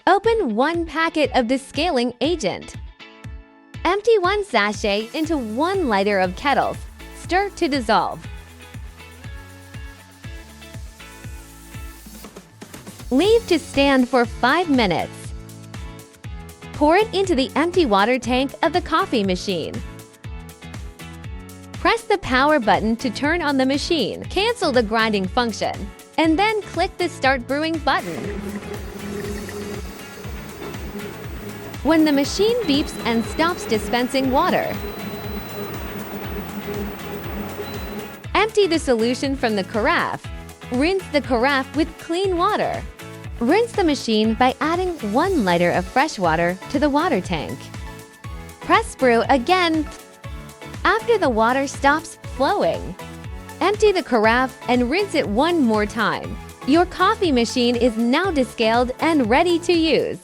Open 1 packet of descaling agent. Empty 1 sachet into 1 liter of kettles. Stir to dissolve. Leave to stand for 5 minutes. Pour it into the empty water tank of the coffee machine. Press the power button to turn on the machine. Cancel the grinding function, and then click the Start Brewing button. When the machine beeps and stops dispensing water, empty the solution from the carafe. Rinse the carafe with clean water. Rinse the machine by adding 1 liter of fresh water to the water tank. Press brew again. After the water stops flowing, empty the carafe and rinse it 1 more time. Your coffee machine is now descaled and ready to use.